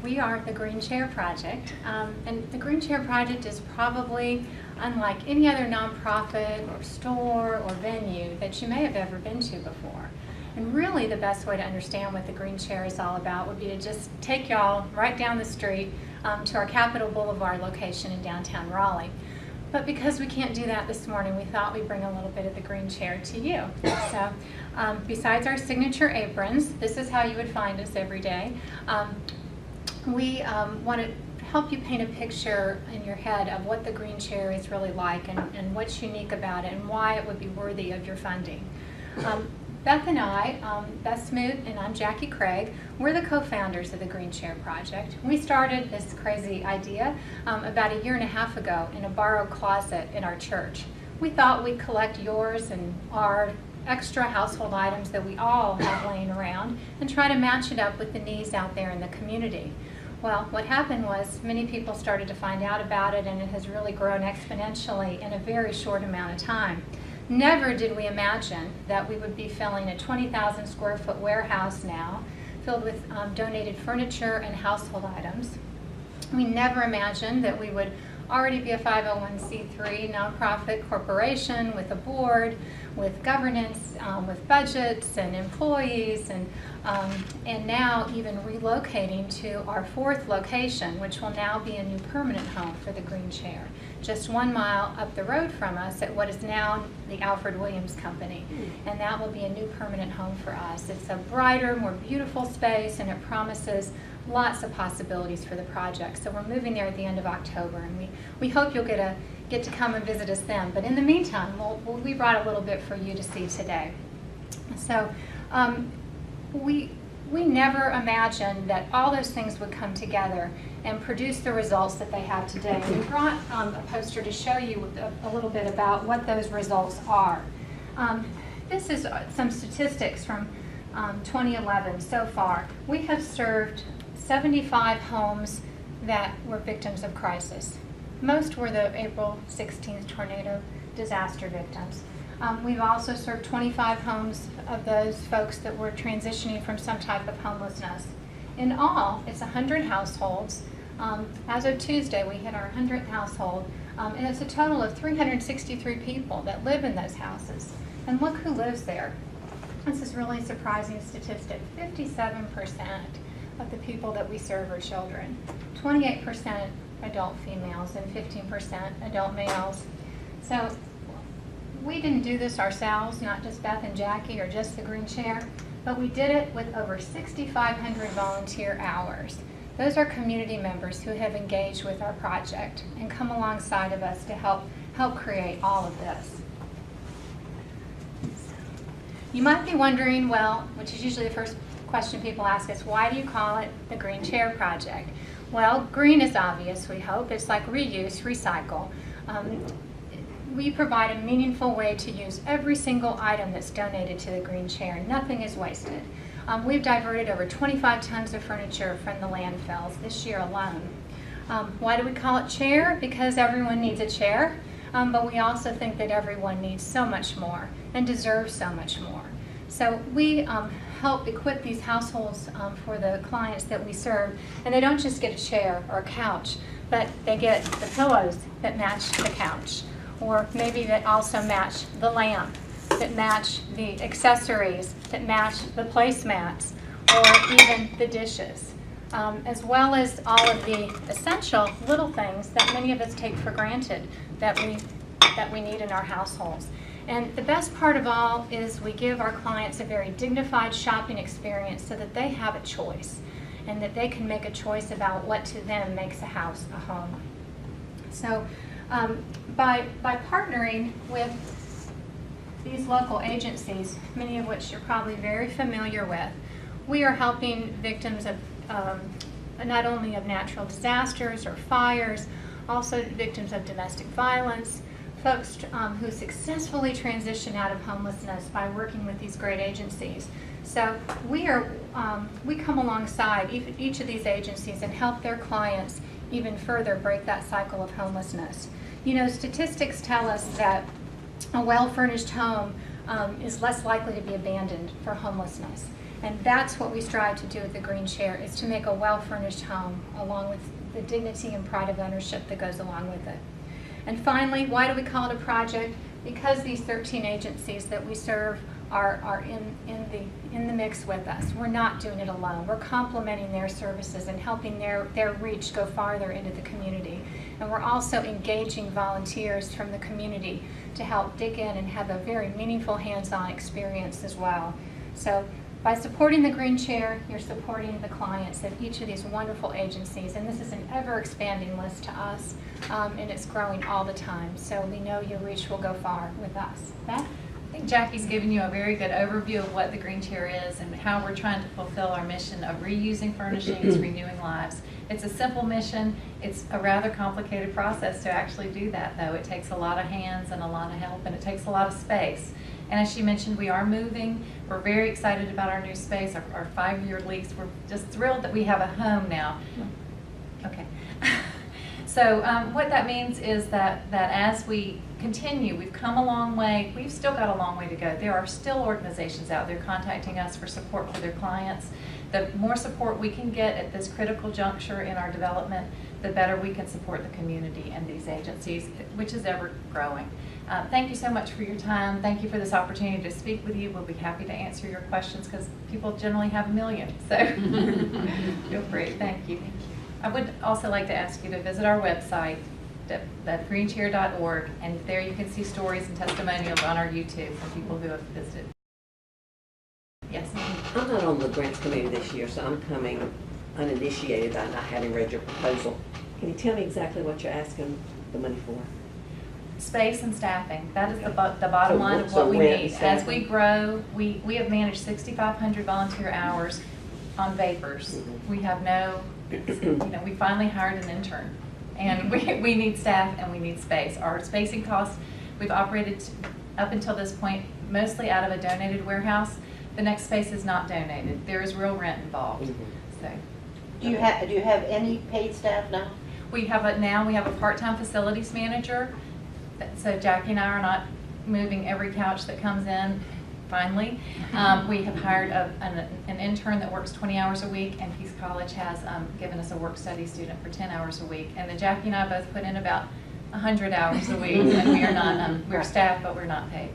we are the Green Chair Project, and the Green Chair Project is probably unlike any other nonprofit or store or venue that you may have ever been to before. And really the best way to understand what the Green Chair is all about would be to just take y'all right down the street to our Capitol Boulevard location in downtown Raleigh. But because we can't do that this morning, we thought we'd bring a little bit of the Green Chair to you. So besides our signature aprons, this is how you would find us every day. We want to help you paint a picture in your head of what the Green Chair is really like and what's unique about it and why it would be worthy of your funding. Beth and I, Beth Smoot and I'm Jackie Craig, we're the co-founders of the Green Chair Project. We started this crazy idea about 1.5 years ago in a borrowed closet in our church. We thought we'd collect yours and our extra household items that we all have laying around and try to match it up with the needs out there in the community. Well, what happened was many people started to find out about it, and it has really grown exponentially in a very short amount of time. Never did we imagine that we would be filling a 20,000 square foot warehouse now, filled with donated furniture and household items. We never imagined that we would already be a 501c3 nonprofit corporation with a board, with governance, with budgets and employees, and now even relocating to our 4th location, which will now be a new permanent home for the Green Chair, just 1 mile up the road from us at what is now the Alfred Williams Company. And that will be a new permanent home for us. It's a brighter, more beautiful space, and it promises lots of possibilities for the project. So we're moving there at the end of October, and we hope you'll get to come and visit us then. But in the meantime, we brought a little bit for you to see today. So we never imagined that all those things would come together and produce the results that they have today. We brought a poster to show you a little bit about what those results are. This is some statistics from 2011 so far. We have served 75 homes that were victims of crisis. Most were the April 16th tornado disaster victims. We've also served 25 homes of those folks that were transitioning from some type of homelessness. In all, it's 100 households. As of Tuesday, we hit our 100th household, and it's a total of 363 people that live in those houses. And look who lives there. This is really a surprising statistic. 57% of the people that we serve are children, 28% adult females, and 15% adult males. So we didn't do this ourselves, not just Beth and Jackie or just the Green Chair, but we did it with over 6,500 volunteer hours. Those are community members who have engaged with our project and come alongside of us to help create all of this. You might be wondering, well, which is usually the first question people ask us, why do you call it the Green Chair Project? Well, green is obvious, we hope. It's like reuse, recycle. We provide a meaningful way to use every single item that's donated to the Green Chair. Nothing is wasted. We've diverted over 25 tons of furniture from the landfills this year alone. Why do we call it chair? Because everyone needs a chair, but we also think that everyone needs so much more and deserves so much more. So we help equip these households for the clients that we serve, and they don't just get a chair or a couch, but they get the pillows that match the couch, or maybe that also match the lamp, that match the accessories, that match the placemats, or even the dishes, as well as all of the essential little things that many of us take for granted that we need in our households. And the best part of all is we give our clients a very dignified shopping experience so that they have a choice and that they can make a choice about what to them makes a house a home. So by partnering with these local agencies, many of which you're probably very familiar with, we are helping victims of not only of natural disasters or fires, also victims of domestic violence, folks who successfully transition out of homelessness by working with these great agencies. So we come alongside each of these agencies and help their clients even further break that cycle of homelessness. You know, statistics tell us that a well-furnished home is less likely to be abandoned for homelessness. And that's what we strive to do with the Green Chair, is to make a well-furnished home, along with the dignity and pride of ownership that goes along with it. And finally, why do we call it a project? Because these 13 agencies that we serve are in the mix with us. We're not doing it alone. We're complementing their services and helping their reach go farther into the community. And we're also engaging volunteers from the community to help dig in and have a very meaningful hands-on experience as well. So by supporting the Green Chair, you're supporting the clients of each of these wonderful agencies, and this is an ever-expanding list to us, and it's growing all the time. So we know your reach will go far with us. Beth? I think Jackie's given you a very good overview of what the Green Chair is and how we're trying to fulfill our mission of reusing furnishings, renewing lives. It's a simple mission. It's a rather complicated process to actually do that, though. It takes a lot of hands and a lot of help, and it takes a lot of space. And as she mentioned, we are moving. We're very excited about our new space, our 5-year lease. We're just thrilled that we have a home now. Okay. So what that means is that as we continue, we've come a long way. We've still got a long way to go. There are still organizations out there contacting us for support for their clients. The more support we can get at this critical juncture in our development, the better we can support the community and these agencies, which is ever growing. Thank you so much for your time. Thank you for this opportunity to speak with you. We'll be happy to answer your questions because people generally have a million. So feel free. Thank you. I would also like to ask you to visit our website, greenchair.org, and there you can see stories and testimonials on our YouTube from people who have visited. Yes? I'm not on the grants committee this year, so I'm coming uninitiated by not having read your proposal. Can you tell me exactly what you're asking the money for? Space and staffing. That is the bottom line of what we need. As we grow, we have managed 6,500 volunteer hours on vapors. Mm-hmm. We have no, we finally hired an intern. And we need staff and we need space. Our spacing costs, we've operated up until this point mostly out of a donated warehouse. The next space is not donated. There is real rent involved. Mm-hmm. So, Do you have any paid staff now? we have a part-time facilities manager. So Jackie and I are not moving every couch that comes in. Finally, we have hired an intern that works 20 hours a week, and Peace College has given us a work-study student for 10 hours a week. And then Jackie and I both put in about 100 hours a week, and we are not, we're staff, but we're not paid.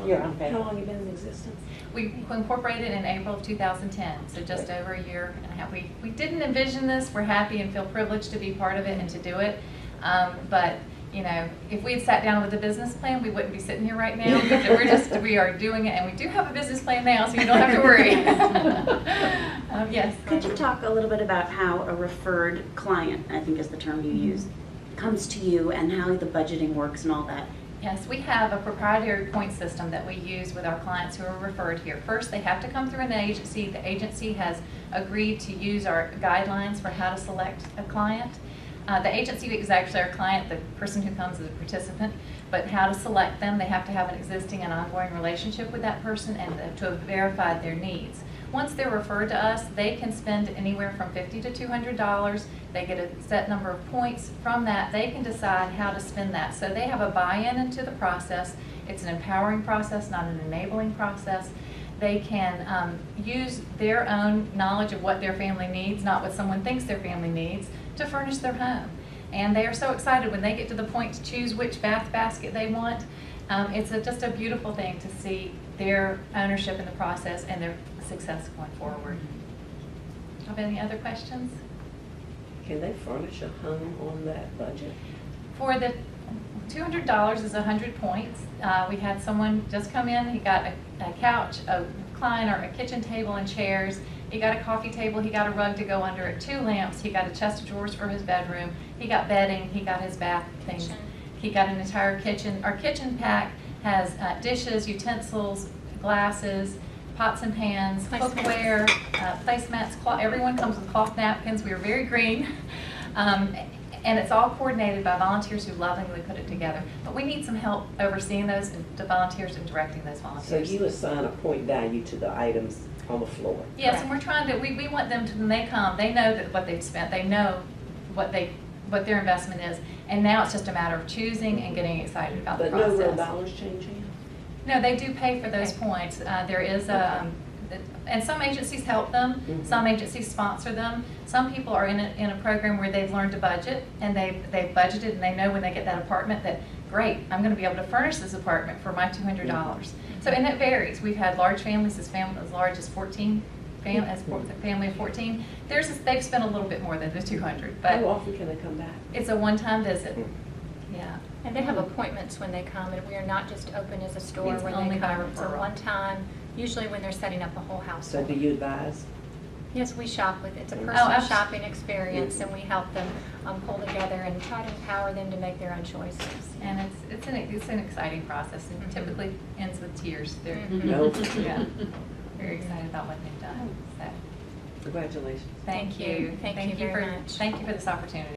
You're unpaid. How long have you been in existence? We incorporated in April of 2010, so just over a year and a half. We didn't envision this. We're happy and feel privileged to be part of it and to do it. But you know, if we had sat down with a business plan, we wouldn't be sitting here right now. We are doing it, and we do have a business plan now, so you don't have to worry. Yes. Could you talk a little bit about how a referred client, I think is the term you use, comes to you and how the budgeting works and all that? Yes, we have a proprietary point system that we use with our clients who are referred here. First, they have to come through an agency. The agency has agreed to use our guidelines for how to select a client. The agency is actually our client, the person who comes as a participant, but how to select them, they have to have an existing and ongoing relationship with that person and to have verified their needs. Once they're referred to us, they can spend anywhere from $50 to $200. They get a set number of points. From that, they can decide how to spend that. So they have a buy-in into the process. It's an empowering process, not an enabling process. They can use their own knowledge of what their family needs, not what someone thinks their family needs, to furnish their home. And they are so excited when they get to the point to choose which bath basket they want. It's just a beautiful thing to see their ownership in the process and their success going forward. Have any other questions? Can they furnish a home on that budget? For the $200 is 100 points. We had someone just come in, he got a couch, a recliner, a kitchen table and chairs. He got a coffee table, he got a rug to go under it, 2 lamps, he got a chest of drawers for his bedroom, he got bedding, he got his bath things. He got an entire kitchen. Our kitchen pack has dishes, utensils, glasses, pots and pans, cookware, placemats, everyone comes with cloth napkins. We are very green. And it's all coordinated by volunteers who lovingly put it together. But we need some help overseeing those and the volunteers and directing those volunteers. So you assign a point value to the items on the floor? Yes, correct. And we're trying to, we want them to, when they come, they know that what they've spent, they know what their investment is. And now it's just a matter of choosing and getting excited about the process. But no real dollars changing? No, they do pay for those points. There is a and some agencies help them, some agencies sponsor them. Some people are in a program where they've learned to budget, and they've budgeted, and they know when they get that apartment that, great, I'm going to be able to furnish this apartment for my $200. So, and it varies. We've had large families, as large as 14, as a family of 14. They've spent a little bit more than the 200, but How often can they come back? it's a one-time visit. Yeah. And they have appointments when they come, and we are not just open as a store It's when only they by come. It's a referral. one-time, usually when they're setting up a whole house. So do you advise? Yes, we shop with, it's a Oh, personal abs- shopping experience, and we help them pull together and try to empower them to make their own choices. And it's an exciting process, and typically ends with tears. They're No. yeah, very excited about what they've done. So, Congratulations. thank you. Thank you very much. Thank you for this opportunity.